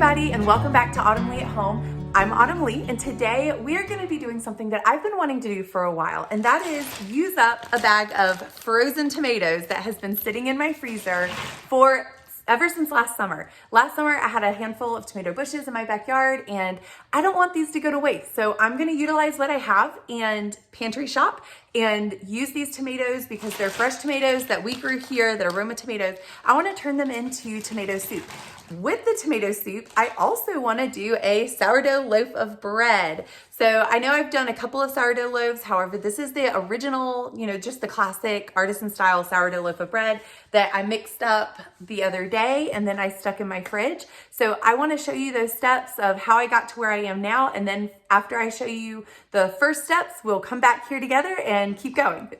everybody, and welcome back to Autumn Leigh at Home. I'm Autumn Leigh, and today we are going to be doing something that I've been wanting to do for a while, and that is use up a bag of frozen tomatoes that has been sitting in my freezer for ever since last summer. Last summer, I had a handful of tomato bushes in my backyard, and I don't want these to go to waste. So I'm gonna utilize what I have and pantry shop and use these tomatoes because they're fresh tomatoes that we grew here, that are Roma tomatoes. I wanna turn them into tomato soup. With the tomato soup, I also wanna do a sourdough loaf of bread. So I know I've done a couple of sourdough loaves. However, this is the original, just the classic artisan style sourdough loaf of bread that I mixed up the other day and then I stuck in my fridge. So I want to show you those steps of how I got to where I am now. And then after I show you the first steps, we'll come back here together and keep going.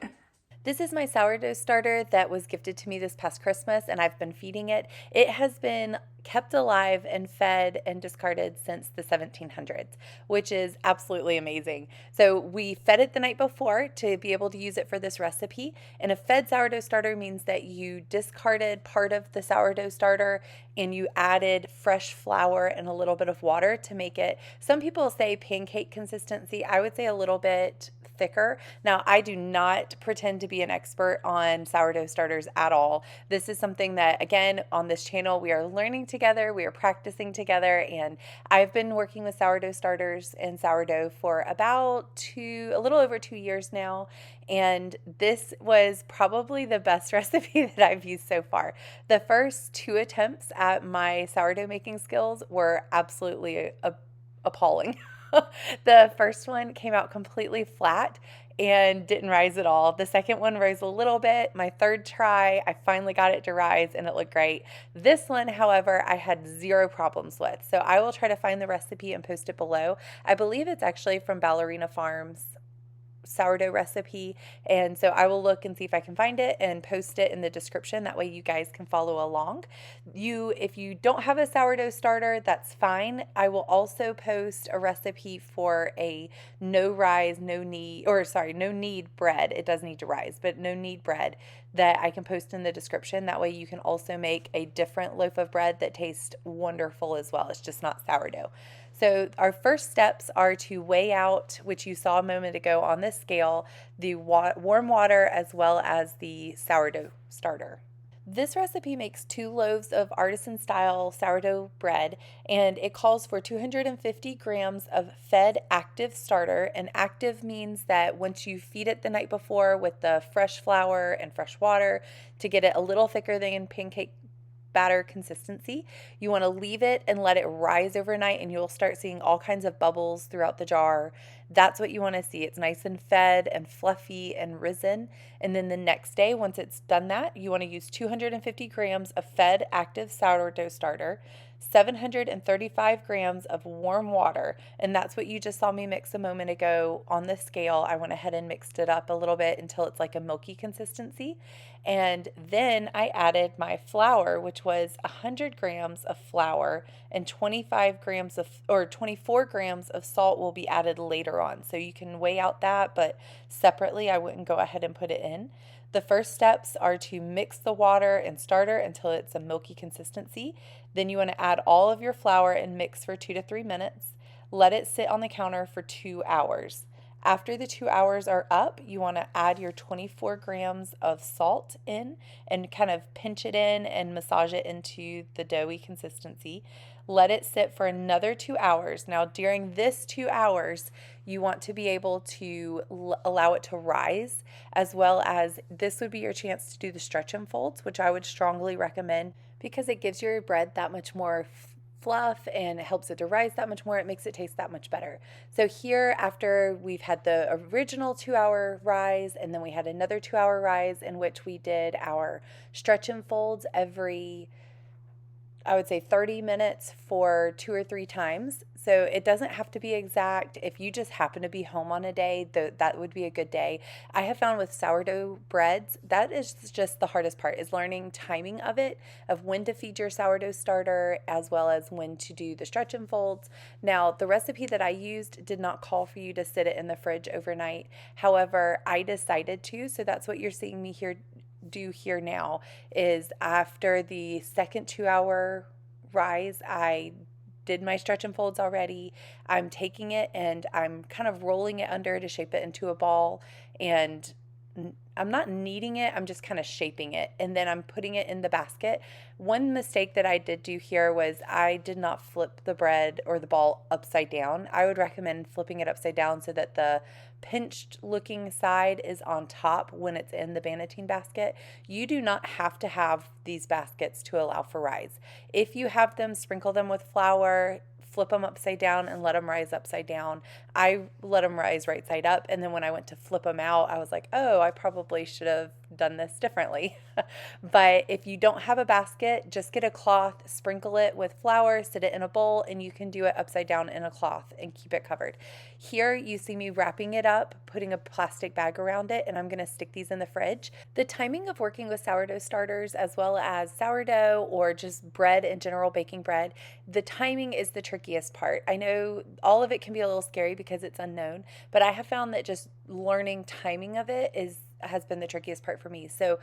This is my sourdough starter that was gifted to me this past Christmas, and I've been feeding it. It has been kept alive and fed and discarded since the 1700s, which is absolutely amazing. So we fed it the night before to be able to use it for this recipe. And a fed sourdough starter means that you discarded part of the sourdough starter and you added fresh flour and a little bit of water to make it, some people say pancake consistency. I would say a little bit thicker. Now, I do not pretend to be an expert on sourdough starters at all. This is something that, again, on this channel, we are learning together, we are practicing together, and I've been working with sourdough starters and sourdough for about a little over 2 years now, and this was probably the best recipe that I've used so far. The first 2 attempts at my sourdough making skills were absolutely appalling. The first one came out completely flat and didn't rise at all. The second one rose a little bit. My third try, I finally got it to rise and it looked great. This one, however, I had 0 problems with. So I will try to find the recipe and post it below. I believe it's actually from Ballerina Farm's sourdough recipe, and so I will look and see if I can find it and post it in the description. That way you guys can follow along. If you don't have a sourdough starter, that's fine. I will also post a recipe for a no-knead bread. It does need to rise, but no-knead bread that I can post in the description. That way you can also make a different loaf of bread that tastes wonderful as well. It's just not sourdough. So our first steps are to weigh out, which you saw a moment ago on this scale, the warm water as well as the sourdough starter. This recipe makes 2 loaves of artisan style sourdough bread, and it calls for 250 grams of fed active starter. And active means that once you feed it the night before with the fresh flour and fresh water to get it a little thicker than pancake batter consistency, you want to leave it and let it rise overnight, and you'll start seeing all kinds of bubbles throughout the jar. That's what you want to see. It's nice and fed and fluffy and risen. And then the next day, once it's done that, you want to use 250 grams of fed active sourdough starter, 735 grams of warm water, and that's what you just saw me mix a moment ago on the scale. I went ahead and mixed it up a little bit until it's like a milky consistency. And then I added my flour, which was 100 grams of flour, and 24 grams of salt will be added later on. So you can weigh out that, but separately I wouldn't go ahead and put it in. The first steps are to mix the water and starter until it's a milky consistency. Then you want to add all of your flour and mix for 2 to 3 minutes. Let it sit on the counter for 2 hours. After the 2 hours are up, you want to add your 24 grams of salt in and kind of pinch it in and massage it into the doughy consistency. Let it sit for another 2 hours. Now, during this 2 hours, you want to be able to allow it to rise, as well as this would be your chance to do the stretch and folds, which I would strongly recommend because it gives your bread that much more fluff and it helps it to rise that much more. It makes it taste that much better. So here, after we've had the original 2-hour rise, and then we had another 2-hour rise in which we did our stretch and folds every, I would say, 30 minutes for 2 or 3 times. So it doesn't have to be exact. If you just happen to be home on a day, that would be a good day. I have found with sourdough breads, that is just the hardest part, is learning timing of it, of when to feed your sourdough starter, as well as when to do the stretch and folds. Now, the recipe that I used did not call for you to sit it in the fridge overnight. However, I decided to, so that's what you're seeing me here do here now, is after the second 2-hour rise, I did my stretch and folds already. I'm taking it and I'm kind of rolling it under to shape it into a ball, and I'm not kneading it, I'm just kind of shaping it, and then I'm putting it in the basket. One mistake that I did do here was I did not flip the bread or the ball upside down. I would recommend flipping it upside down so that the pinched looking side is on top when it's in the Bannatyne basket. You do not have to have these baskets to allow for rise. If you have them, sprinkle them with flour, flip them upside down and let them rise upside down. I let them rise right side up, and then when I went to flip them out, I was like, oh, I probably should have done this differently. But if you don't have a basket, just get a cloth, sprinkle it with flour, sit it in a bowl, and you can do it upside down in a cloth and keep it covered. Here you see me wrapping it up, putting a plastic bag around it, and I'm going to stick these in the fridge. The timing of working with sourdough starters as well as sourdough or just bread in general, baking bread, the timing is the trickiest part. I know all of it can be a little scary because it's unknown, but I have found that just learning timing of it has been the trickiest part for me. So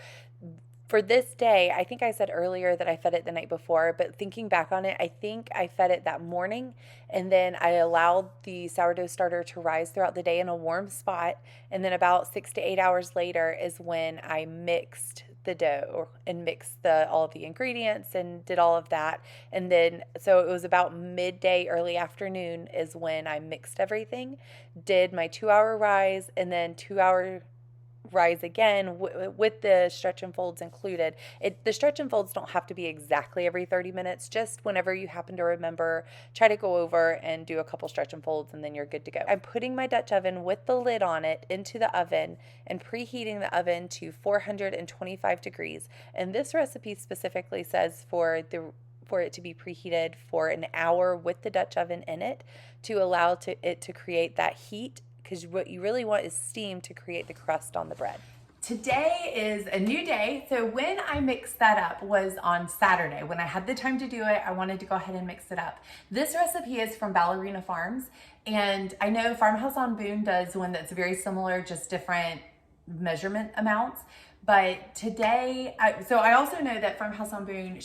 for this day, I think I said earlier that I fed it the night before, but thinking back on it, I think I fed it that morning, and then I allowed the sourdough starter to rise throughout the day in a warm spot, and then about 6 to 8 hours later is when I mixed the dough and mixed all of the ingredients and did all of that. And then, so it was about midday, early afternoon is when I mixed everything, did my 2-hour rise, and then 2-hour rise again with the stretch and folds included. The stretch and folds don't have to be exactly every 30 minutes, just whenever you happen to remember, try to go over and do a couple stretch and folds, and then you're good to go. I'm putting my Dutch oven with the lid on it into the oven and preheating the oven to 425 degrees. And this recipe specifically says for it to be preheated for an hour with the Dutch oven in it to allow it to create that heat, because what you really want is steam to create the crust on the bread. Today is a new day. So when I mixed that up was on Saturday. When I had the time to do it, I wanted to go ahead and mix it up. This recipe is from Ballerina Farms, and I know Farmhouse on Boone does one that's very similar, just different measurement amounts. But today, so I also know that Farmhouse on Boone,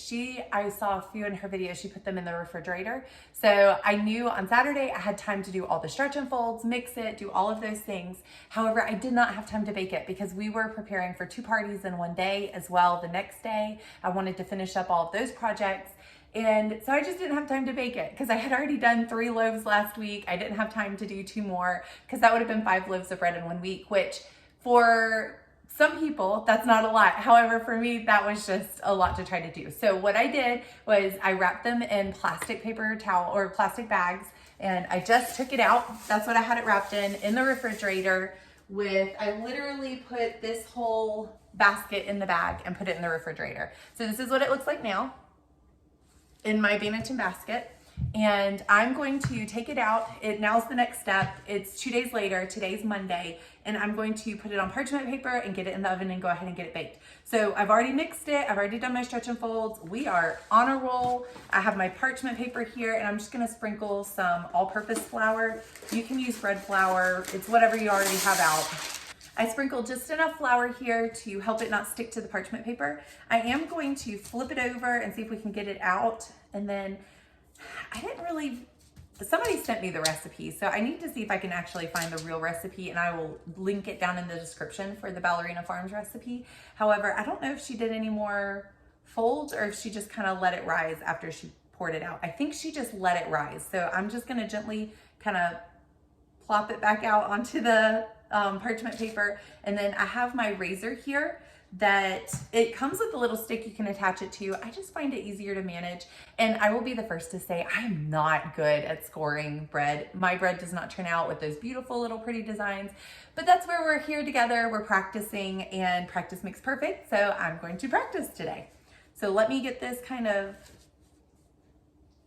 I saw a few in her videos, she put them in the refrigerator. So I knew on Saturday I had time to do all the stretch and folds, mix it, do all of those things. However, I did not have time to bake it because we were preparing for 2 parties in one day as well. The next day, I wanted to finish up all of those projects. And so I just didn't have time to bake it because I had already done 3 loaves last week. I didn't have time to do 2 more because that would have been 5 loaves of bread in 1 week, which for some people, that's not a lot. However, for me, that was just a lot to try to do. So what I did was I wrapped them in plastic paper towel or plastic bags, and I just took it out. That's what I had it wrapped in the refrigerator I literally put this whole basket in the bag and put it in the refrigerator. So this is what it looks like now in my Bannatyne basket. And I'm going to take it out. Now's the next step. It's 2 days later. Today's Monday. And I'm going to put it on parchment paper and get it in the oven and go ahead and get it baked. So I've already mixed it. I've already done my stretch and folds. We are on a roll. I have my parchment paper here, and I'm just going to sprinkle some all-purpose flour. You can use bread flour. It's whatever you already have out. I sprinkled just enough flour here to help it not stick to the parchment paper. I am going to flip it over and see if we can get it out. And then somebody sent me the recipe, so I need to see if I can actually find the real recipe, and I will link it down in the description for the Ballerina Farms recipe. However, I don't know if she did any more folds or if she just kind of let it rise after she poured it out. I think she just let it rise. So I'm just going to gently kind of plop it back out onto the parchment paper. And then I have my razor here that it comes with a little stick you can attach it to. I just find it easier to manage. And I will be the first to say I'm not good at scoring bread. My bread does not turn out with those beautiful little pretty designs, but that's where we're here together. We're practicing, and practice makes perfect. So I'm going to practice today. So let me get this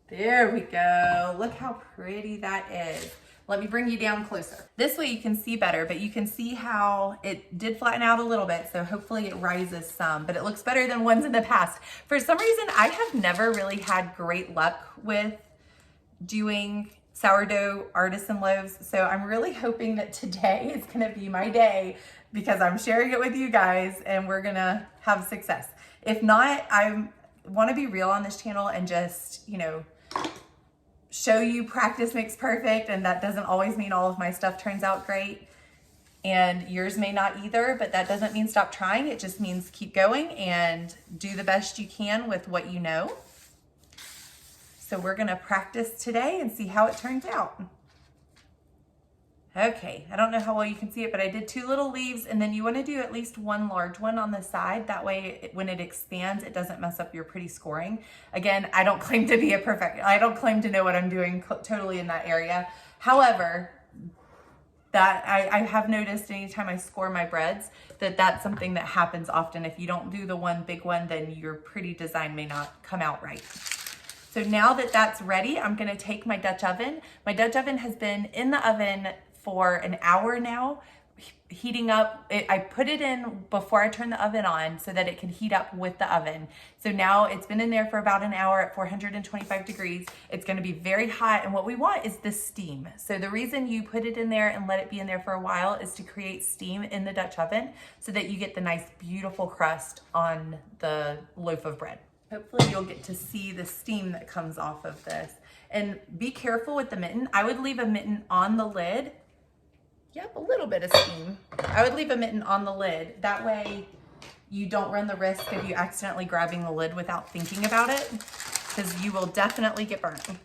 there we go. Look how pretty that is. Let me bring you down closer. This way you can see better, but you can see how it did flatten out a little bit, so hopefully it rises some, but it looks better than ones in the past. For some reason, I have never really had great luck with doing sourdough artisan loaves, so I'm really hoping that today is gonna be my day because I'm sharing it with you guys and we're gonna have success. If not, I wanna be real on this channel and just, show you practice makes perfect, and that doesn't always mean all of my stuff turns out great. And yours may not either, but that doesn't mean stop trying. It just means keep going and do the best you can with what you know. So we're gonna practice today and see how it turns out. Okay, I don't know how well you can see it, but I did 2 little leaves, and then you wanna do at least 1 large one on the side. That way, when it expands, it doesn't mess up your pretty scoring. Again, I don't claim to be a I don't claim to know what I'm doing totally in that area. However, that I have noticed anytime I score my breads, that's something that happens often. If you don't do the one big one, then your pretty design may not come out right. So now that that's ready, I'm gonna take my Dutch oven. My Dutch oven has been in the oven for an hour now, heating up. I put it in before I turn the oven on so that it can heat up with the oven. So now it's been in there for about an hour at 425 degrees. It's gonna be very hot, and what we want is the steam. So the reason you put it in there and let it be in there for a while is to create steam in the Dutch oven so that you get the nice, beautiful crust on the loaf of bread. Hopefully you'll get to see the steam that comes off of this. And be careful with the mitten. I would leave a mitten on the lid. Yep, a little bit of steam. I would leave a mitten on the lid. That way you don't run the risk of you accidentally grabbing the lid without thinking about it, because you will definitely get burnt. And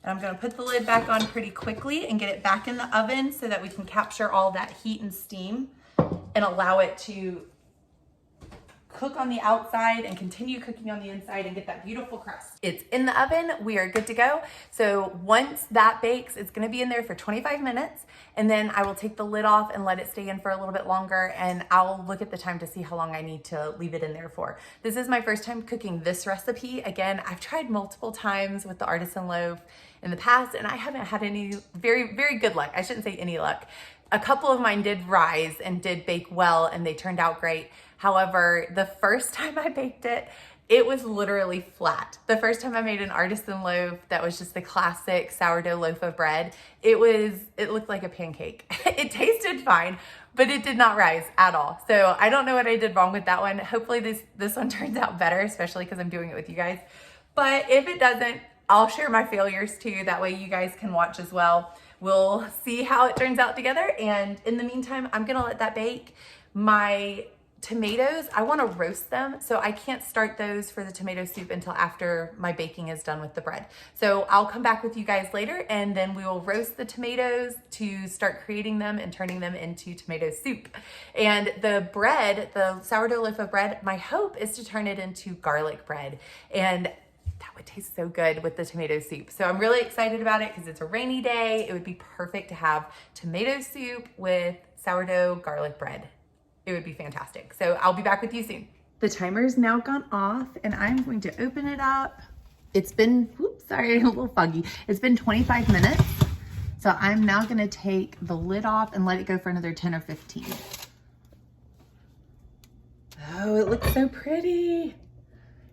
I'm gonna put the lid back on pretty quickly and get it back in the oven so that we can capture all that heat and steam and allow it to cook on the outside and continue cooking on the inside and get that beautiful crust. It's in the oven, we are good to go. So once that bakes, it's gonna be in there for 25 minutes, and then I will take the lid off and let it stay in for a little bit longer, and I'll look at the time to see how long I need to leave it in there for. This is my first time cooking this recipe. Again, I've tried multiple times with the artisan loaf in the past, and I haven't had any very good luck. I shouldn't say any luck. A couple of mine did rise and did bake well, and they turned out great. However, the first time I baked it, it was literally flat. The first time I made an artisan loaf that was just the classic sourdough loaf of bread, it looked like a pancake. It tasted fine, but it did not rise at all. So I don't know what I did wrong with that one. Hopefully this one turns out better, especially because I'm doing it with you guys. But if it doesn't, I'll share my failures too. That way you guys can watch as well. We'll see how it turns out together. And in the meantime, I'm gonna let that bake. My tomatoes, I want to roast them, so I can't start those for the tomato soup until after my baking is done with the bread. So I'll come back with you guys later, and then we will roast the tomatoes to start creating them and turning them into tomato soup. And the bread, the sourdough loaf of bread, my hope is to turn it into garlic bread, and that would taste so good with the tomato soup. So I'm really excited about it because it's a rainy day. It would be perfect to have tomato soup with sourdough garlic bread. It would be fantastic. So I'll be back with you soon. The timer's now gone off, and I'm going to open it up. It's been, whoops, sorry, a little foggy. It's been 25 minutes. So I'm now gonna take the lid off and let it go for another 10 or 15. Oh, it looks so pretty.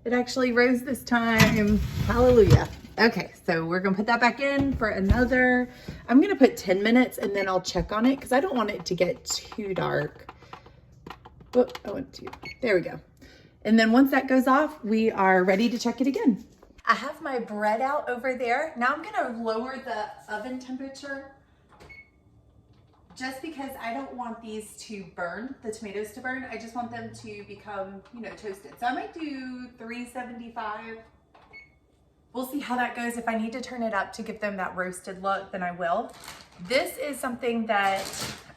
It actually rose this time. Hallelujah. Okay, so we're gonna put that back in for another, I'm gonna put 10 minutes, and then I'll check on it because I don't want it to get too dark. Oh, I went to, there we go. And then once that goes off, we are ready to check it again. I have my bread out over there. Now I'm gonna lower the oven temperature just because I don't want these to burn, the tomatoes to burn. I just want them to become, toasted. So I might do 375. We'll see how that goes. If I need to turn it up to give them that roasted look, then I will. This is something that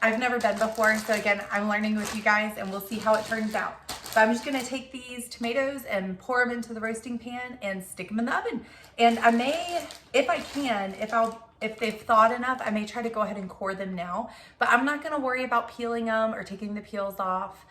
I've never done before. So again, I'm learning with you guys, and we'll see how it turns out. But I'm just gonna take these tomatoes and pour them into the roasting pan and stick them in the oven. And I may, if I can, if they've thawed enough, I may try to go ahead and core them now, but I'm not gonna worry about peeling them or taking the peels off.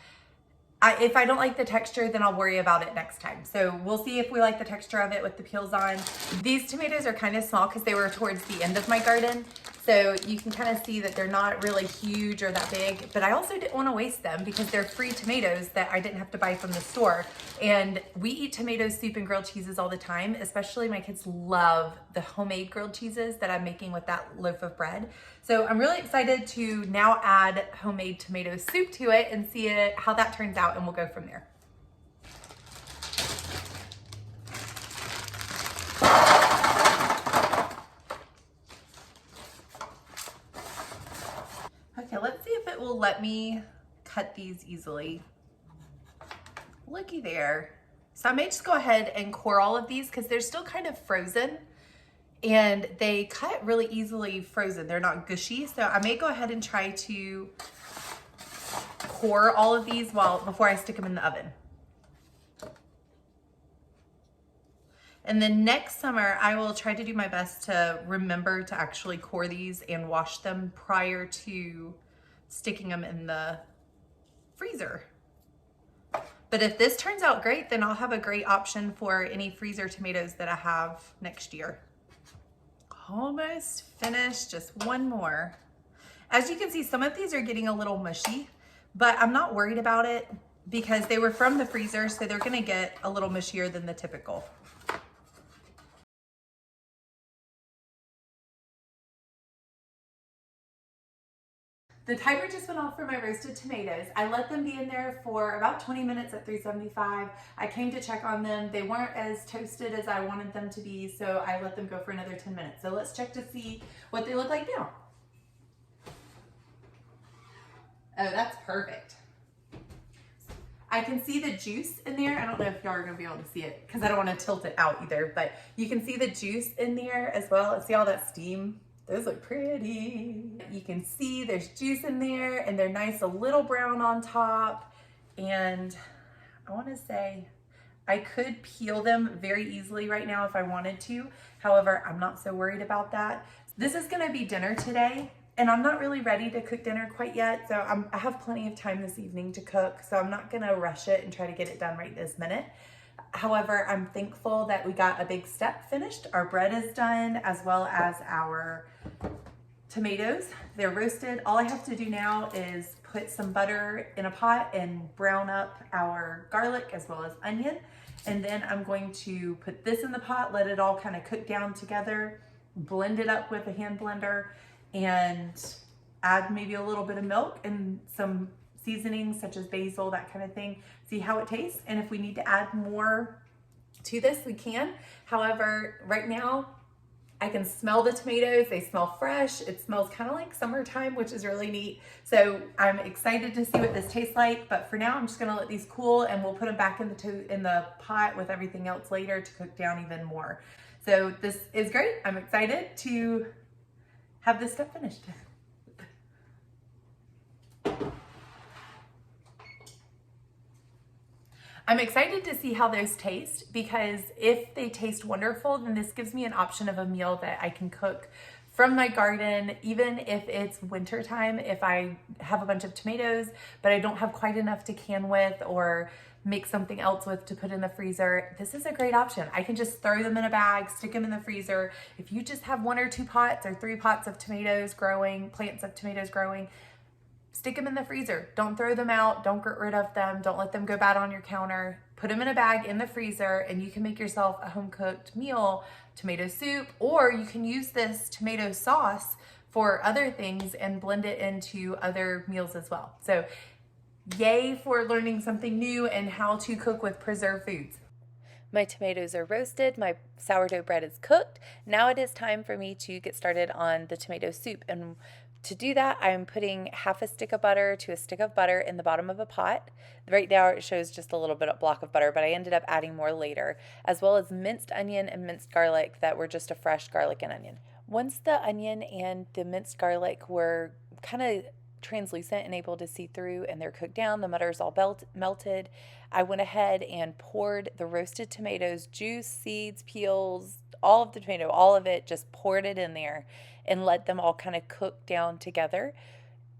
If I don't like the texture, then I'll worry about it next time. So we'll see if we like the texture of it with the peels on. These tomatoes are kind of small because they were towards the end of my garden. So you can kind of see that they're not really huge or that big, but I also didn't want to waste them because they're free tomatoes that I didn't have to buy from the store. And we eat tomato soup and grilled cheeses all the time, especially my kids love the homemade grilled cheeses that I'm making with that loaf of bread. So I'm really excited to now add homemade tomato soup to it and see how that turns out, and we'll go from there. Okay, let's see if it will let me cut these easily. Looky there. So I may just go ahead and core all of these because they're still kind of frozen and they cut really easily frozen. They're not gushy. So I may go ahead and try to core all of these before I stick them in the oven. And then next summer, I will try to do my best to remember to actually core these and wash them prior to sticking them in the freezer. But if this turns out great, then I'll have a great option for any freezer tomatoes that I have next year. Almost finished, just one more. As you can see, some of these are getting a little mushy, but I'm not worried about it because they were from the freezer, so they're gonna get a little mushier than the typical. The timer just went off for my roasted tomatoes. I let them be in there for about 20 minutes at 375. I came to check on them. They weren't as toasted as I wanted them to be, so I let them go for another 10 minutes. So let's check to see what they look like now. Oh, that's perfect. I can see the juice in there. I don't know if y'all are gonna be able to see it because I don't want to tilt it out either, but you can see the juice in there as well. See all that steam? Those look pretty. You can see there's juice in there and they're nice, a little brown on top. And I wanna say, I could peel them very easily right now if I wanted to. However, I'm not so worried about that. This is gonna be dinner today and I'm not really ready to cook dinner quite yet. So I have plenty of time this evening to cook. So I'm not gonna rush it and try to get it done right this minute. However, I'm thankful that we got a big step finished. Our bread is done as well as our tomatoes. They're roasted. All I have to do now is put some butter in a pot and brown up our garlic as well as onion. And then I'm going to put this in the pot, let it all kind of cook down together, blend it up with a hand blender and add maybe a little bit of milk and some seasonings such as basil, that kind of thing. See how it tastes. And if we need to add more to this, we can. However, right now, I can smell the tomatoes. They smell fresh. It smells kind of like summertime, which is really neat. So I'm excited to see what this tastes like. But for now, I'm just gonna let these cool and we'll put them back in the pot with everything else later to cook down even more. So this is great. I'm excited to have this stuff finished. I'm excited to see how those taste because if they taste wonderful, then this gives me an option of a meal that I can cook from my garden, even if it's winter time, if I have a bunch of tomatoes, but I don't have quite enough to can with or make something else with to put in the freezer. This is a great option. I can just throw them in a bag, stick them in the freezer. If you just have 1 or 2 pots or 3 pots of tomatoes growing, plants of tomatoes growing, stick them in the freezer. Don't throw them out. Don't get rid of them. Don't let them go bad on your counter. Put them in a bag in the freezer and you can make yourself a home-cooked meal, tomato soup, or you can use this tomato sauce for other things and blend it into other meals as well. So yay for learning something new and how to cook with preserved foods. My tomatoes are roasted, my sourdough bread is cooked. Now it is time for me to get started on the tomato soup. And to do that, I'm putting half a stick of butter to a stick of butter in the bottom of a pot. Right now it shows just a little bit of block of butter, but I ended up adding more later, as well as minced onion and minced garlic that were just a fresh garlic and onion. Once the onion and the minced garlic were kind of translucent and able to see through and they're cooked down, the butter's all melted, I went ahead and poured the roasted tomatoes, juice, seeds, peels, all of the tomato, all of it, just poured it in there and let them all kind of cook down together.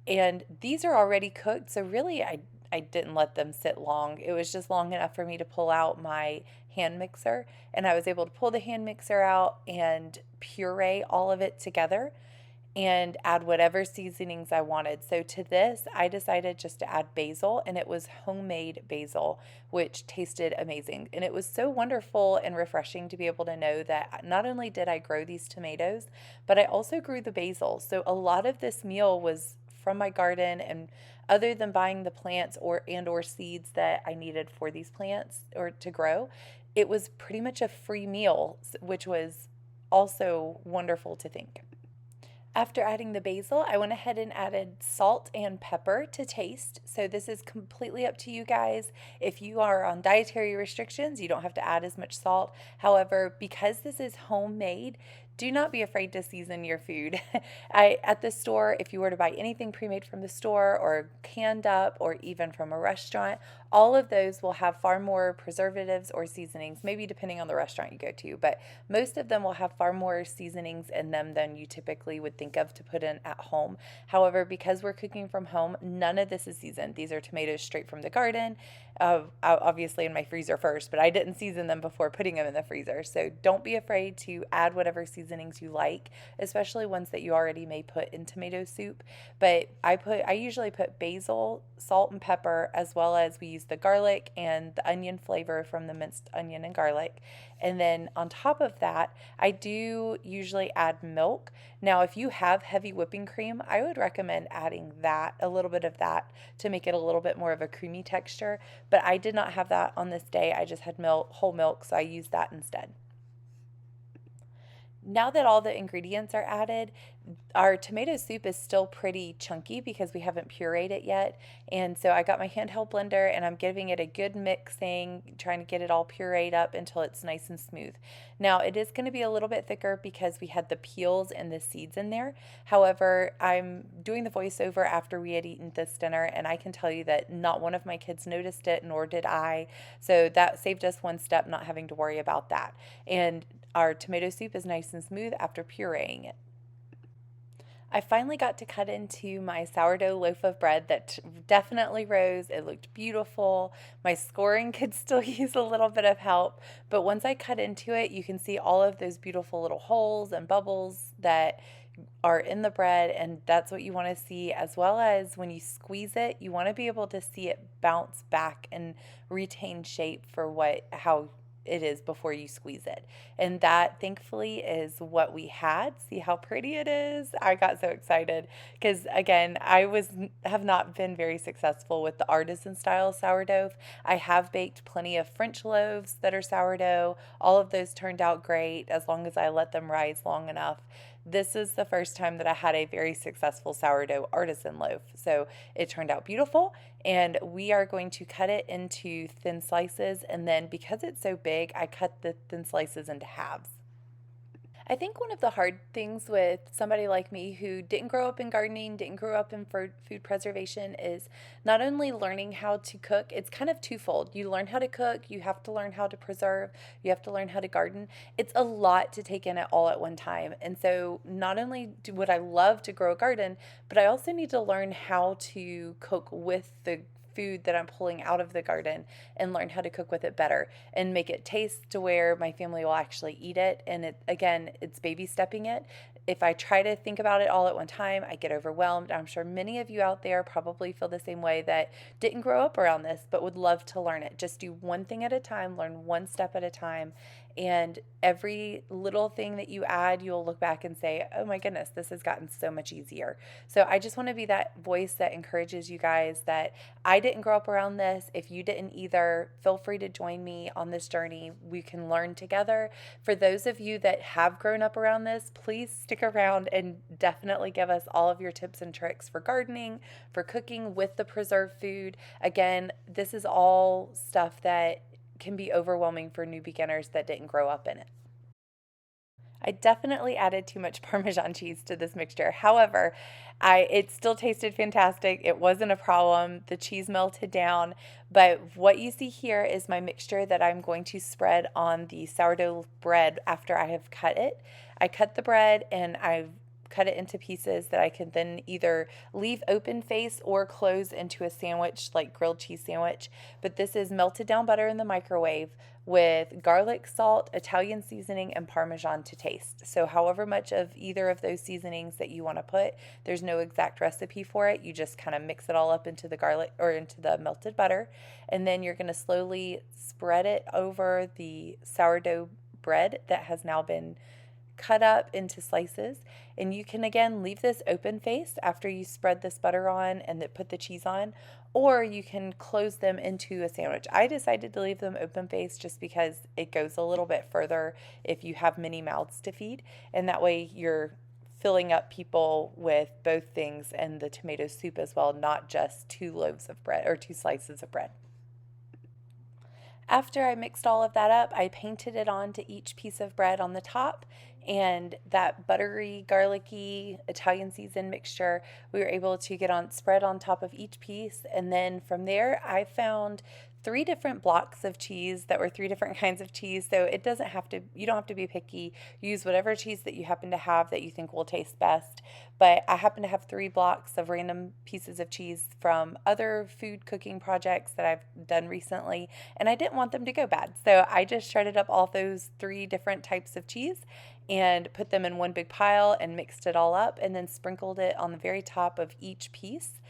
And these are already cooked, so really I didn't let them sit long. It was just long enough for me to pull out my hand mixer, and I was able to pull the hand mixer out and puree all of it together and add whatever seasonings I wanted. So to this, I decided just to add basil, and it was homemade basil, which tasted amazing. And it was so wonderful and refreshing to be able to know that not only did I grow these tomatoes, but I also grew the basil. So a lot of this meal was from my garden, and other than buying the plants or seeds that I needed for these plants or to grow, it was pretty much a free meal, which was also wonderful to think. After adding the basil, I went ahead and added salt and pepper to taste. So this is completely up to you guys. If you are on dietary restrictions, you don't have to add as much salt. However, because this is homemade, do not be afraid to season your food. At the store, if you were to buy anything pre-made from the store or canned up or even from a restaurant, all of those will have far more preservatives or seasonings, maybe depending on the restaurant you go to, but most of them will have far more seasonings in them than you typically would think of to put in at home. However, because we're cooking from home, none of this is seasoned. These are tomatoes straight from the garden, obviously in my freezer first, but I didn't season them before putting them in the freezer. So don't be afraid to add whatever seasonings you like, especially ones that you already may put in tomato soup. But I usually put basil, salt and pepper, as well as we use the garlic and the onion flavor from the minced onion and garlic. And then on top of that, I do usually add milk. Now, if you have heavy whipping cream, I would recommend adding that, a little bit of that, to make it a little bit more of a creamy texture. But I did not have that on this day. I just had milk, whole milk, so I used that instead. Now that all the ingredients are added, our tomato soup is still pretty chunky because we haven't pureed it yet. And so I got my handheld blender and I'm giving it a good mixing, trying to get it all pureed up until it's nice and smooth. Now it is going to be a little bit thicker because we had the peels and the seeds in there. However, I'm doing the voiceover after we had eaten this dinner, and I can tell you that not one of my kids noticed it, nor did I. So that saved us one step, not having to worry about that. And our tomato soup is nice and smooth after pureeing it. I finally got to cut into my sourdough loaf of bread that definitely rose. It looked beautiful. My scoring could still use a little bit of help, but once I cut into it, you can see all of those beautiful little holes and bubbles that are in the bread, and that's what you want to see, as well as when you squeeze it, you want to be able to see it bounce back and retain shape for how it is before you squeeze it. And that thankfully is what we had. See how pretty it is? I got so excited because again, have not been very successful with the artisan style sourdough. I have baked plenty of French loaves that are sourdough. All of those turned out great as long as I let them rise long enough. This is the first time that I had a very successful sourdough artisan loaf. So it turned out beautiful, and we are going to cut it into thin slices. And then because it's so big, I cut the thin slices into halves. I think one of the hard things with somebody like me who didn't grow up in gardening, didn't grow up in food preservation, is not only learning how to cook, it's kind of twofold. You learn how to cook, you have to learn how to preserve, you have to learn how to garden. It's a lot to take in it all at one time. And so not only would I love to grow a garden, but I also need to learn how to cook with the food that I'm pulling out of the garden and learn how to cook with it better and make it taste to where my family will actually eat it. And it's baby stepping it. If I try to think about it all at one time, I get overwhelmed. I'm sure many of you out there probably feel the same way, that didn't grow up around this but would love to learn it. Just do one thing at a time, learn one step at a time, and every little thing that you add, you'll look back and say, oh my goodness, this has gotten so much easier. So I just want to be that voice that encourages you guys that I didn't grow up around this. If you didn't either, feel free to join me on this journey. We can learn together. For those of you that have grown up around this, please stick around and definitely give us all of your tips and tricks for gardening, for cooking with the preserved food. Again, this is all stuff that can be overwhelming for new beginners that didn't grow up in it. I definitely added too much Parmesan cheese to this mixture. However, it still tasted fantastic. It wasn't a problem. The cheese melted down. But what you see here is my mixture that I'm going to spread on the sourdough bread after I have cut it. I cut the bread and I've cut it into pieces that I can then either leave open face or close into a sandwich, like grilled cheese sandwich. But this is melted down butter in the microwave with garlic, salt, Italian seasoning, and Parmesan to taste. So however much of either of those seasonings that you want to put, there's no exact recipe for it. You just kind of mix it all up into the garlic or into the melted butter. And then you're going to slowly spread it over the sourdough bread that has now been cut up into slices. And you can again leave this open face after you spread this butter on and put the cheese on, or you can close them into a sandwich. I decided to leave them open face just because it goes a little bit further if you have many mouths to feed, and that way you're filling up people with both things and the tomato soup as well, not just 2 loaves of bread or 2 slices of bread. After I mixed all of that up, I painted it onto each piece of bread on the top, and that buttery, garlicky Italian seasoned mixture we were able to get on spread on top of each piece. And then from there, I found 3 different blocks of cheese that were 3 different kinds of cheese. So it doesn't have to, you don't have to be picky. Use whatever cheese that you happen to have that you think will taste best. But I happen to have 3 blocks of random pieces of cheese from other food cooking projects that I've done recently, and I didn't want them to go bad. So I just shredded up all those 3 different types of cheese and put them in one big pile and mixed it all up and then sprinkled it on the very top of each piece.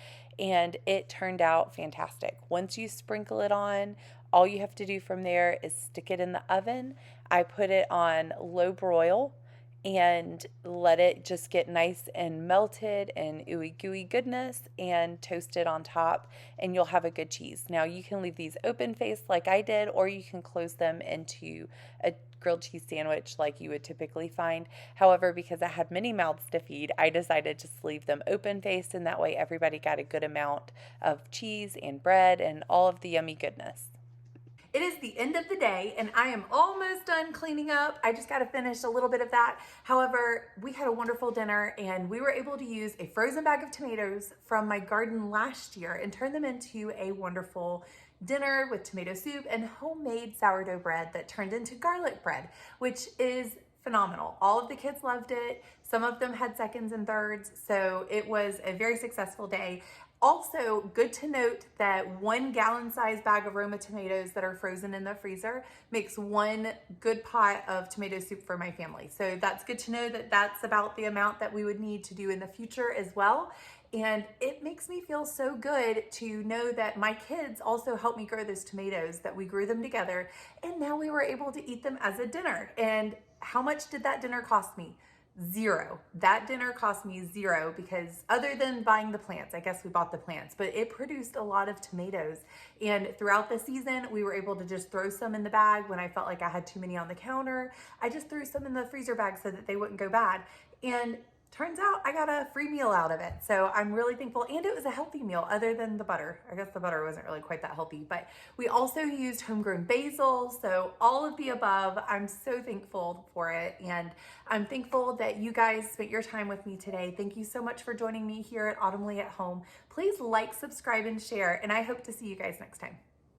And it turned out fantastic. Once you sprinkle it on, all you have to do from there is stick it in the oven. I put it on low broil and let it just get nice and melted and ooey gooey goodness, and toast it on top, and you'll have a good cheese. Now you can leave these open faced like I did, or you can close them into a grilled cheese sandwich like you would typically find. However, because I had many mouths to feed, I decided to leave them open faced, and that way everybody got a good amount of cheese and bread and all of the yummy goodness. It is the end of the day and I am almost done cleaning up. I just got to finish a little bit of that. However, we had a wonderful dinner and we were able to use a frozen bag of tomatoes from my garden last year and turn them into a wonderful dinner with tomato soup and homemade sourdough bread that turned into garlic bread, which is phenomenal. All of the kids loved it. Some of them had seconds and thirds, so it was a very successful day. Also, good to note that 1 gallon size bag of Roma tomatoes that are frozen in the freezer makes 1 good pot of tomato soup for my family. So that's good to know that that's about the amount that we would need to do in the future as well. And it makes me feel so good to know that my kids also helped me grow those tomatoes, that we grew them together, and now we were able to eat them as a dinner. And how much did that dinner cost me? Zero. That dinner cost me zero, because other than buying the plants, I guess we bought the plants, but it produced a lot of tomatoes. And throughout the season, we were able to just throw some in the bag when I felt like I had too many on the counter. I just threw some in the freezer bag so that they wouldn't go bad. And turns out I got a free meal out of it. So I'm really thankful. And it was a healthy meal other than the butter. I guess the butter wasn't really quite that healthy, but we also used homegrown basil. So all of the above, I'm so thankful for it. And I'm thankful that you guys spent your time with me today. Thank you so much for joining me here at Autumn Leigh at Home. Please like, subscribe, and share. And I hope to see you guys next time.